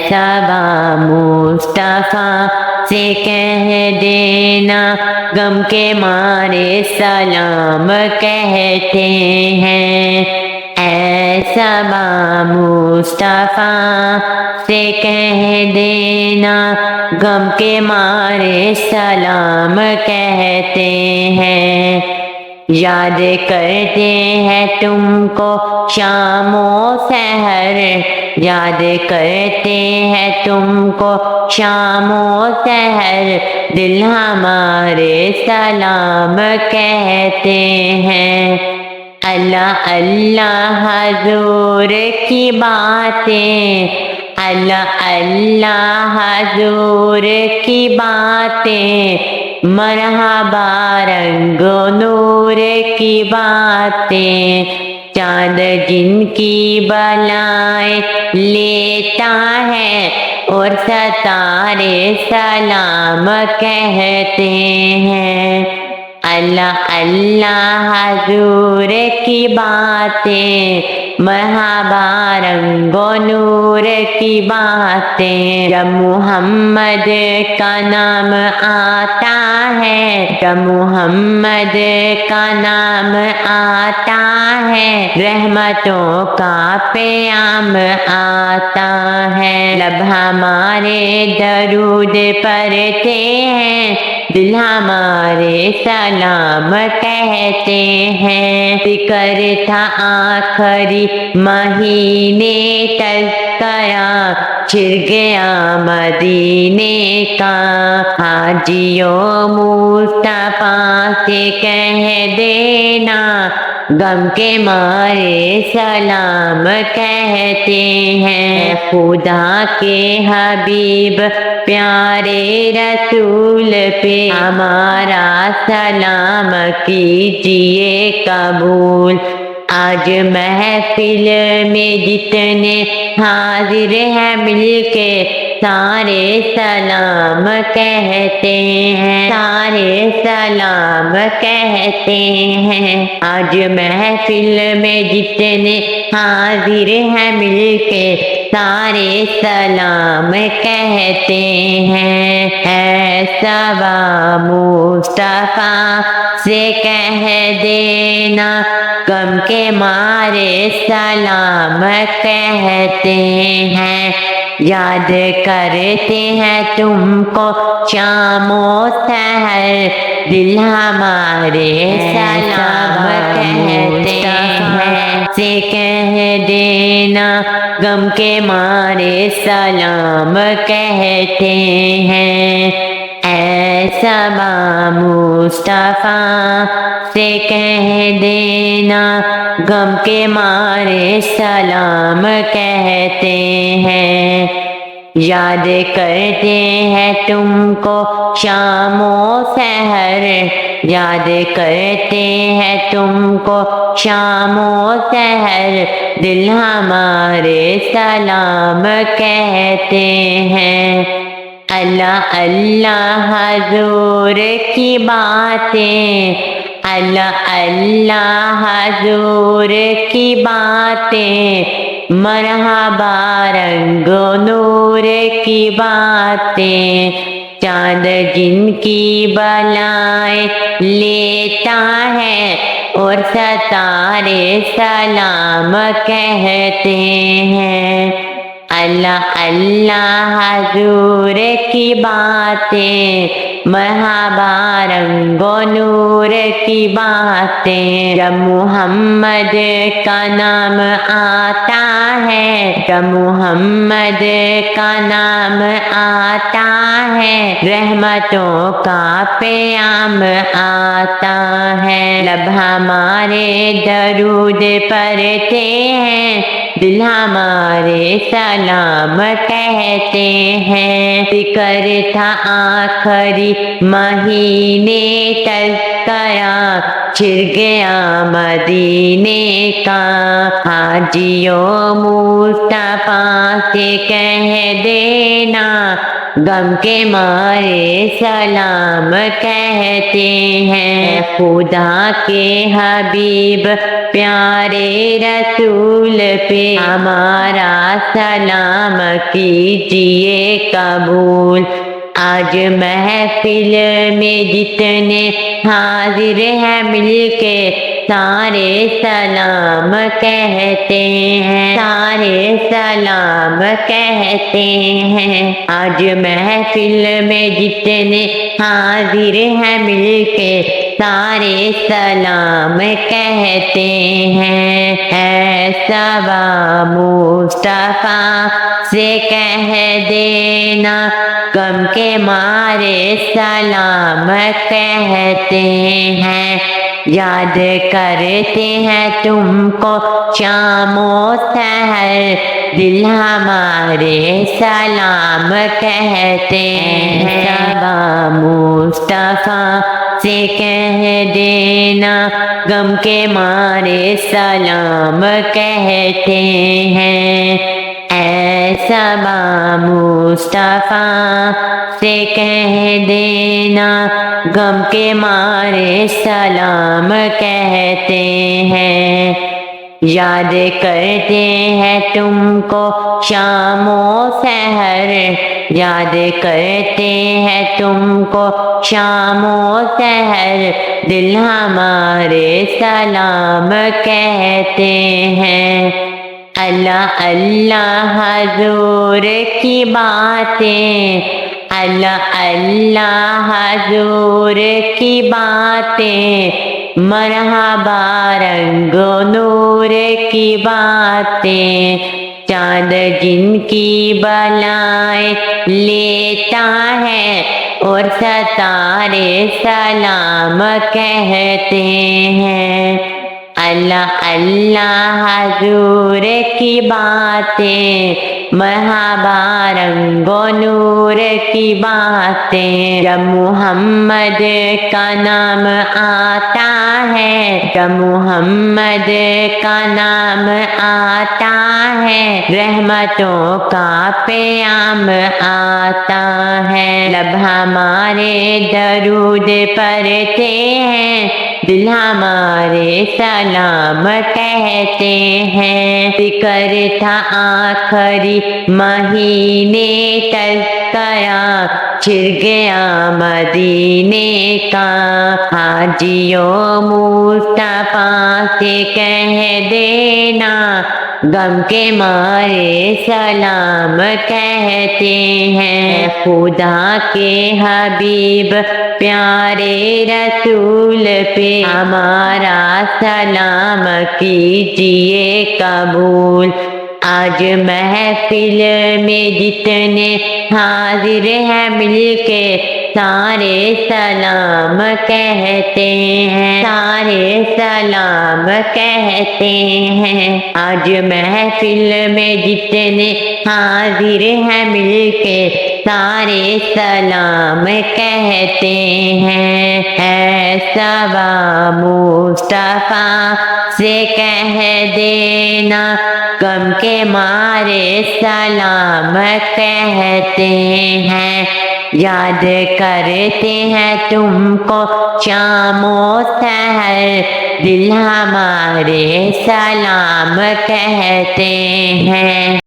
صبا مصطفیٰ سے کہہ دینا، غم کے مارے سلام کہتے ہیں۔ اے صبا مصطفیٰ سے کہہ دینا، غم کے مارے سلام کہتے ہیں۔ یاد کرتے ہیں تم کو شام و سحر، یاد کرتے ہیں تم کو شام و سحر، دل ہمارے سلام کہتے ہیں۔ اللہ اللہ حضور کی باتیں، اللہ اللہ حضور کی باتیں، مرحبا رنگ و نور کی باتیں، چاند جن کی بلائیں لیتا ہے اور ستارے سلام کہتے ہیں۔ اللہ اللہ حضور کی باتیں، مرحبا رنگ و نور کی باتیں، جب محمد کا نام آتا ہے، جب محمد کا نام آتا ہے، رحمتوں کا پیام آتا ہے۔ لب ہمارے درود پڑھتے ہیں، دل ہمارے سلام کہتے ہیں۔ ذکر تھا آخری مہینے تذکرہ، چھڑ گیا مدینے کا، حاجیوں مصطفیٰ سے کہہ دینا، غم کے مارے سلام کہتے ہیں۔ خدا کے حبیب پیارے رسول پہ ہمارا سلام کیجیے قبول۔ آج محفل میں جتنے حاضر ہیں مل کے سارے سلام کہتے ہیں، سارے سلام کہتے ہیں۔ آج محفل میں جتنے حاضر ہیں مل کے سارے سلام کہتے ہیں۔ اے صبا مصطفیٰ سے کہہ دینا، غم کے مارے سلام کہتے ہیں۔ یاد کرتے ہیں تم کو شام و سحر، دل ہمارے سلام کہتے ہیں۔ سے کہہ دینا، غم کے مارے سلام کہتے ہیں۔ اے صبا مصطفیٰ سے کہہ دینا، غم کے مارے سلام کہتے ہیں۔ یاد کرتے ہیں تم کو شام و سحر، یاد کرتے ہیں تم کو شام و سحر، دل ہمارے سلام کہتے ہیں۔ اللہ اللہ حضور کی باتیں، اللہ اللہ حضور کی باتیں، مرحبا رنگ و نور کی باتیں، چاند جن کی بلائیں لیتا ہے اور ستارے سلام کہتے ہیں۔ اللہ اللہ حضور کی باتیں، مرحبا رنگ و نور کی باتیں، جب محمد کا نام آتا ہے، جب محمد کا نام آتا ہے، رحمتوں کا پیام آتا ہے۔ لب ہمارے درود پڑھتے ہیں، دل ہمارے سلام کہتے ہیں۔ ذکر تھا آخری مہینے تذکرہ، چھڑ گیا مدینے کا، حاجیوں مصطفیٰ سے کہہ دینا، غم کے مارے سلام کہتے ہیں۔ خدا کے حبیب پیارے رسول پہ ہمارا سلام کیجیے قبول۔ آج محفل میں جتنے حاضر ہیں مل کے سارے سلام کہتے ہیں، سارے سلام کہتے ہیں۔ آج محفل میں جتنے حاضر ہیں مل کے سارے سلام کہتے ہیں۔ ایسا مصطفیٰ سے کہہ دینا غم کے مارے سلام کہتے ہیں۔ یاد کرتے ہیں تم کو شام و سحر دل ہمارے سلام کہتے ہیں۔ صبا مصطفیٰ سے کہہ دینا غم کے مارے سلام کہتے ہیں۔ صبا مصطفیٰ سے کہہ دینا غم کے مارے سلام کہتے ہیں۔ یاد کرتے ہیں تم کو شام و سحر، یاد کرتے ہیں تم کو شام و سحر دل ہمارے سلام کہتے ہیں۔ اللہ اللہ حضور کی باتیں، اللہ اللہ حضور کی باتیں، مرحبا رنگ و نور کی باتیں، چاند جن کی بلائیں لیتا ہے اور ستارے سلام کہتے ہیں۔ اللہ اللہ حضور کی باتیں، مرحبا رنگ و نور کی باتیں، جب محمد کا نام آتا ہے، جب محمد کا نام آتا ہے، رحمتوں کا پیام آتا ہے۔ لب ہمارے درود پڑھتے ہیں، دل ہمارے سلام کہتے ہیں۔ ذکر تھا آخری مہینے تذکرہ چھڑ گیا مدینے کا، حاجیوں مصطفیٰ سے کہہ دینا غم کے مارے سلام کہتے ہیں۔ خدا کے حبیب پیارے رسول پہ ہمارا سلام کیجیے قبول۔ آج محفل میں جتنے حاضر ہیں مل کے سارے سلام کہتے ہیں، سارے سلام کہتے ہیں۔ آج محفل میں جتنے حاضر ہیں مل کے سارے سلام کہتے ہیں۔ صبا مصطفیٰ سے کہہ دینا غم کے مارے سلام کہتے ہیں۔ یاد کرتے ہیں تم کو شام و سحر دل ہمارے سلام کہتے ہیں۔